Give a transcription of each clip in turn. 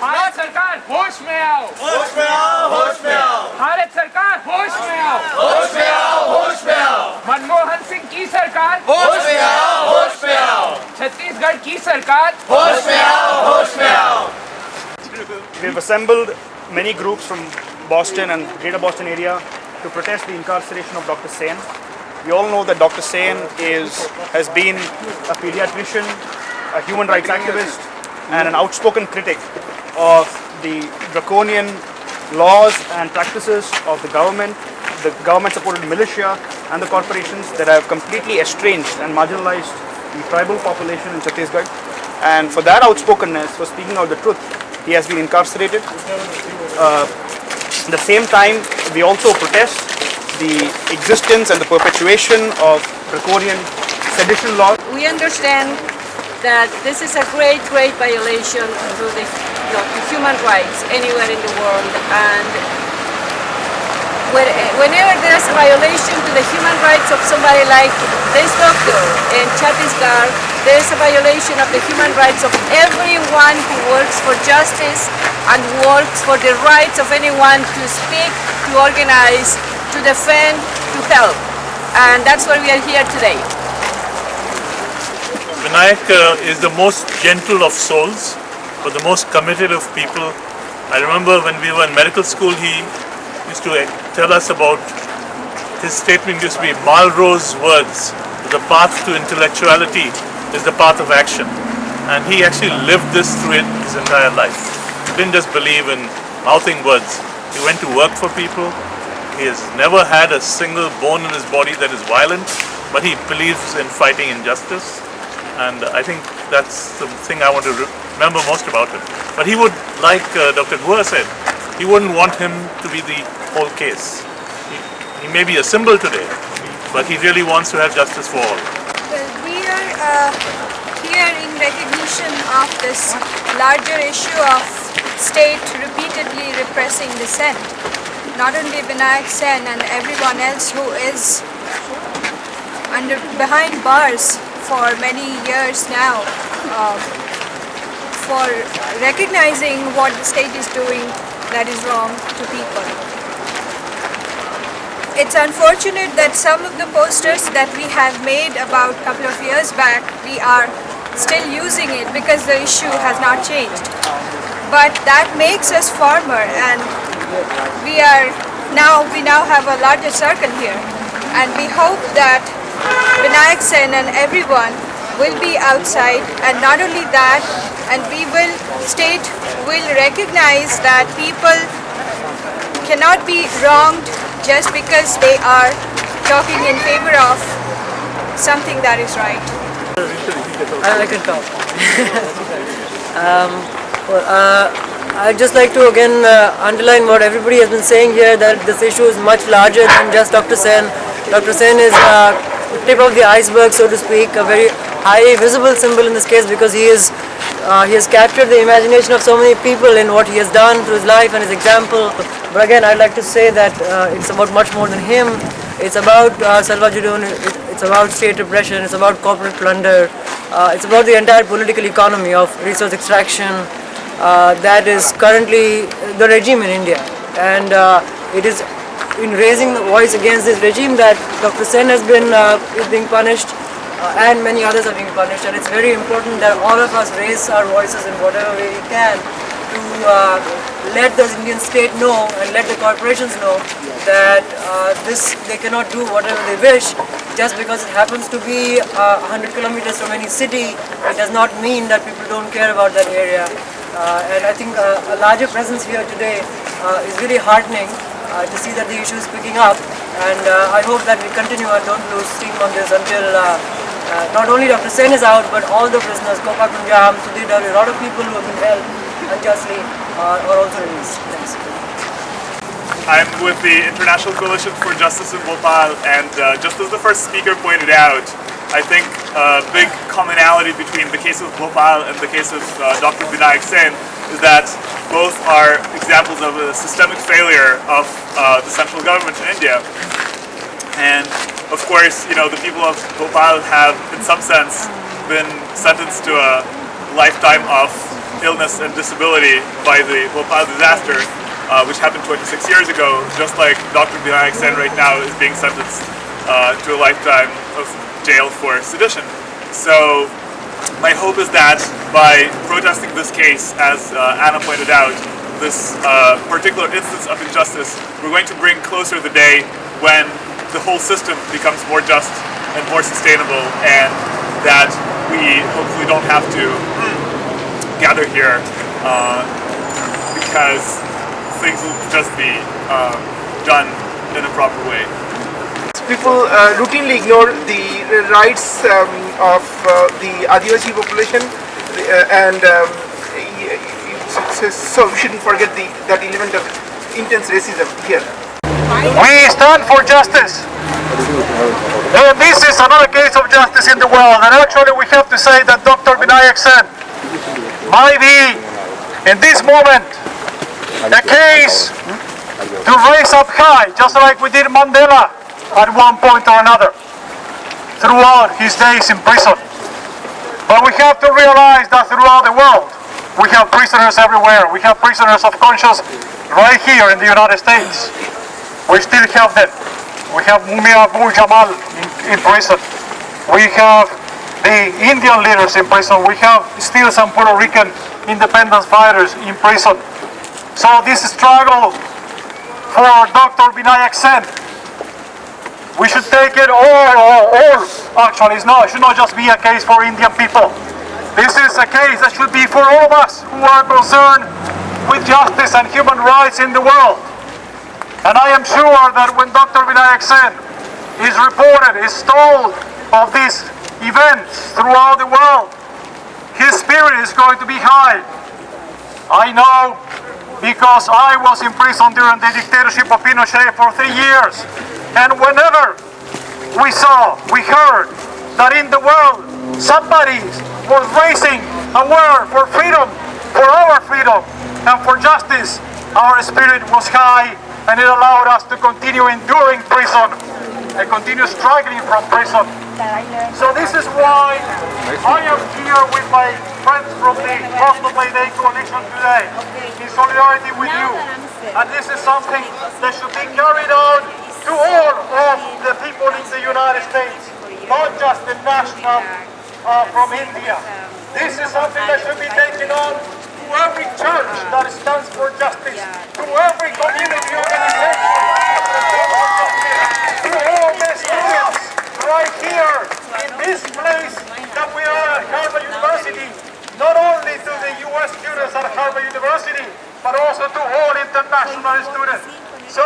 भारत सरकार होश में आओ, होश में आओ, होश में आओ, भारत सरकार होश में आओ, होश में आओ, होश में आओ, मनमोहन सिंह की सरकार होश में आओ, होश में आओ, छत्तीसगढ़ की सरकार होश में आओ, होश में आओ. We've assembled many groups from Boston and Greater Boston area to protest the incarceration of Dr. Sen. We all know that Dr. Sen has been a pediatrician, a human rights activist, and an outspoken critic of the draconian laws and practices of the government-supported militia and the corporations that have completely estranged and marginalized the tribal population in Chhattisgarh. And for that outspokenness, for speaking out the truth, he has been incarcerated. At the same time, we also protest the existence and the perpetuation of draconian sedition laws. We understand that this is a great violation to the human rights anywhere in the world, and whenever there's a violation to the human rights of somebody like this doctor in Chhattisgarh, there's a violation of the human rights of everyone who works for justice and works for the rights of anyone to speak, to organize, to defend, to help. And that's why we are here today. Vinayak is the most gentle of souls, but the most committed of people. I remember when we were in medical school, he used to tell us about, his statement used to be Malraux's words, the path to intellectuality is the path of action. And he actually lived this through his entire life. He didn't just believe in mouthing words. He went to work for people. He has never had a single bone in his body that is violent, but he believes in fighting injustice. And I think that's the thing I want to remember most about him. But he would, like Dr. Guha said, he wouldn't want him to be the whole case. He may be a symbol today, but he really wants to have justice for all. Well, we are here in recognition of this larger issue of state repeatedly repressing dissent. Not only Vinayak Sen and everyone else who is behind bars for many years now, for recognizing what the state is doing that is wrong to people. It's unfortunate that some of the posters that we have made about a couple of years back, we are still using it because the issue has not changed. But that makes us firmer, and we now have a larger circle here, and we hope that Vinayak Sen and everyone will be outside, and not only that, and state will recognize that people cannot be wronged just because they are talking in favor of something that is right. I can talk. I'd just like to again underline what everybody has been saying here, that this issue is much larger than just Dr. Sen. Dr. Sen is tip of the iceberg, so to speak, a very high visible symbol in this case, because he has captured the imagination of so many people in what he has done through his life and his example. But again, I'd like to say that it's about much more than him. It's about Salva Judon, it's about state repression, it's about corporate plunder, it's about the entire political economy of resource extraction that is currently the regime in India. And it is in raising the voice against this regime that Dr. Sen is being punished, and many others are being punished. And it's very important that all of us raise our voices in whatever way we can to let the Indian state know and let the corporations know that they cannot do whatever they wish just because it happens to be 100 kilometers from any city. It does not mean that people don't care about that area. And I think a larger presence here today is really heartening to see that the issue is picking up, and I hope that we continue and don't lose steam on this until not only Dr. Sen is out, but all the prisoners, Kopak Punjab, Sudhir Dave, a lot of people who have been held unjustly are also released. Thanks. I'm with the International Coalition for Justice in Bhopal, and just as the first speaker pointed out, I think a big commonality between the case of Bhopal and the case of Dr. Vinayak Sen is that both are examples of a systemic failure of the central government in India. And of course, you know, the people of Bhopal have, in some sense, been sentenced to a lifetime of illness and disability by the Bhopal disaster, which happened 26 years ago, just like Dr. Binayak Sen right now is being sentenced to a lifetime of jail for sedition. So my hope is that by protesting this case, as Anna pointed out, this particular instance of injustice, we're going to bring closer the day when the whole system becomes more just and more sustainable, and that we hopefully don't have to gather here because things will just be done in a proper way. People routinely ignore the rights of the Adivasi population, and so we shouldn't forget that element of intense racism here. We stand for justice. And this is another case of justice in the world. And actually we have to say that Dr. Binayak Sen might be, in this moment, a case to raise up high, just like we did Mandela at one point or another, throughout his days in prison. But we have to realize that throughout the world, we have prisoners everywhere. We have prisoners of conscience right here in the United States. We still have them. We have Mumia Abu Jamal in prison. We have the Indian leaders in prison. We have still some Puerto Rican independence fighters in prison. So this struggle for Dr. Binayak Sen, we should take it all actually. It should not just be a case for Indian people. This is a case that should be for all of us who are concerned with justice and human rights in the world. And I am sure that when Dr. Binayak Sen is reported, is told of these events throughout the world, his spirit is going to be high. I know because I was in prison during the dictatorship of Pinochet for 3 years. And whenever we heard that in the world somebody was raising a word for freedom, for our freedom, and for justice, our spirit was high, and it allowed us to continue enduring prison and continue struggling from prison. So this is why I am here with my friends from the Boston May Day Coalition today, in solidarity with you. And this is something that should be carried out to all of the people in the United States, not just the national from India. This is something that should be taken on to every church that stands for justice, to every community organization, to all the students right here in this place that we are at Harvard University, not only to the US students at Harvard University, but also to all international students. So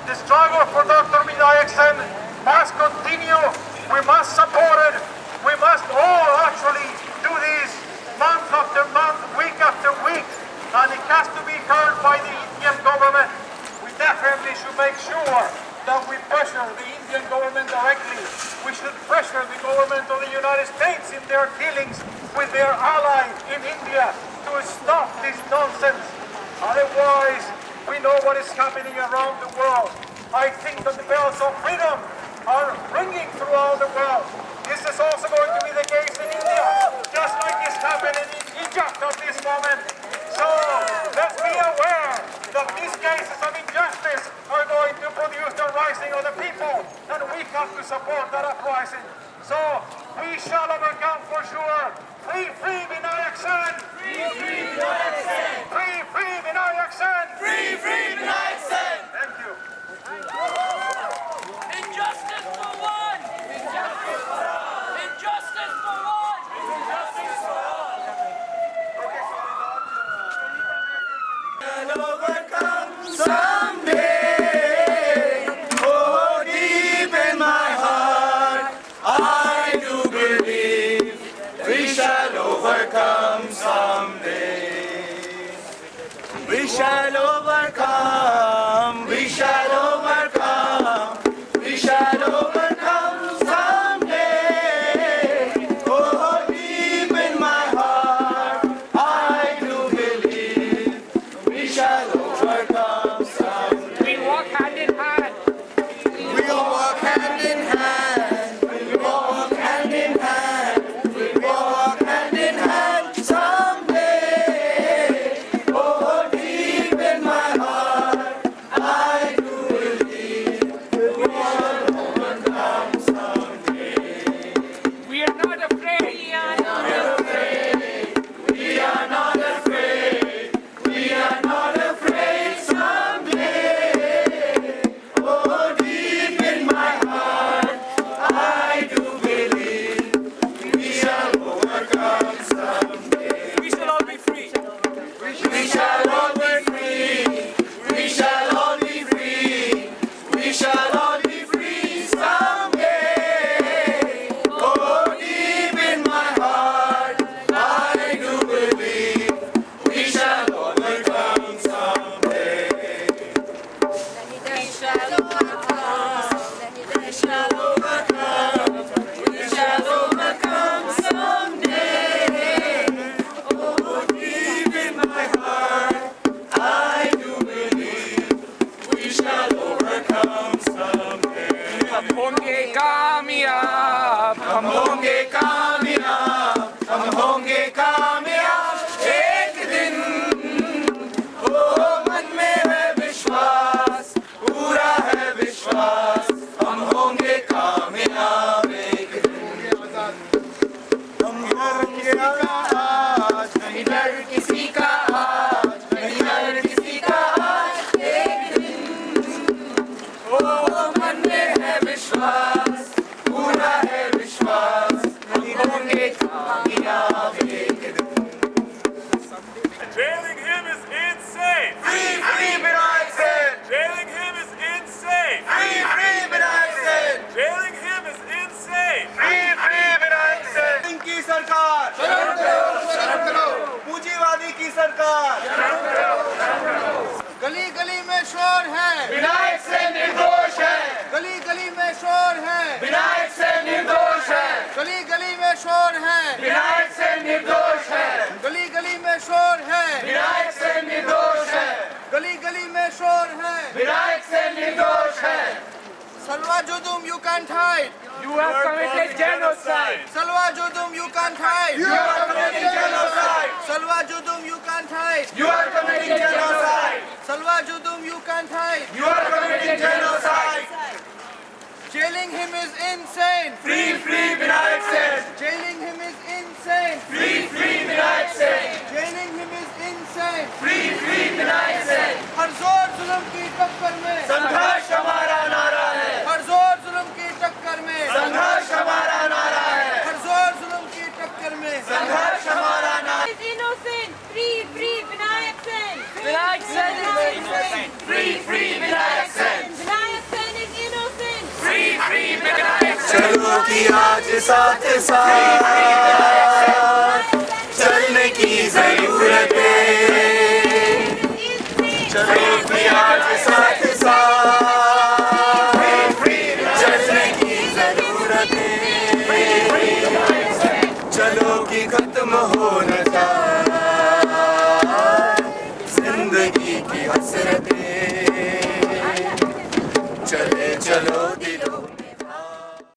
the struggle for Dr. Binayak Sen must continue. We must support it. We must all actually do this month after month, week after week, and it has to be heard by the Indian government. We definitely should make sure that we pressure the Indian government directly. We should pressure the government of the United States in their dealings with their ally in India to stop this nonsense. Otherwise, we know what is happening around the world. I think that the bells of freedom are ringing throughout the world. This is also going to be the case in India, just like it's happening in Egypt at this moment. So let's be aware that these cases of injustice are going to produce the rising of the people, and we have to support that uprising. So we shall overcome for sure. Free, free Binayak Sen! Free, free Binayak Sen! Free, free Binayak Sen! Free, free Binayak Sen! Thank you. Injustice for one! Injustice for all! Injustice for one! Injustice for all! We'll overcome someday. Oh, deep in my heart, I do believe we shall overcome someday. We shall overcome. We shall overcome. We shall overcome someday. Oh, deep in my heart, I do believe we shall overcome someday. We walk hand in hand. We walk hand in hand. We walk hand in hand. We walk hand in hand someday. किसी का आज, नहीं हर किसी का आज एक दिन। ओ मन में है विश्वास, पूरा है विश्वास, हम होंगे कामयाब एक दिन। Jailing him is insane! Free, free Binayak Sen! Jailing him is insane! Free, free Binayak Sen! Jailing him is insane! Free, free Binayak Sen! Singh की सरकार, शरण करो, पूंजीवादी की सरकार, गली गली में शोर है, विनायक से निर्दोष है, गली गली में शोर है, विनायक से निर्दोष है, गली गली में शोर है, विनायक से निर्दोष है, गली गली में शोर है, विनायक से निर्दोष है, गली गली में शोर है। विनायक से निर्दोष है। Salwa Judum, you can't hide. You have committed genocide. Salwa Judum, you can't hide. You are committing genocide. Salwa Judum, you can't hide. You are committing genocide. Salwa Judum, you can't hide. You are committing genocide. Jailing him is insane. Free, free Binayak Sen! Jailing him is insane. Free, free Binayak Sen! Jailing him is insane. Free, free Binayak Sen! हर जोर जुल्म की टक्कर में, संघर्ष हमारा नारा है, हर जोर जुल्म की टक्कर में, संघर्ष हमारा नारा है, हर जोर जुल्म की टक्कर में। संघर्ष हमारा नारा Is innocent. Free, free Vinayak Sen. Vinayak Sen is innocent. Free, free Binayak Sen! Vinayak Sen is innocent. Free, free Binayak Sen! चलो की आज साथ साथ चलने की जरूरत है, चलो की आज साथ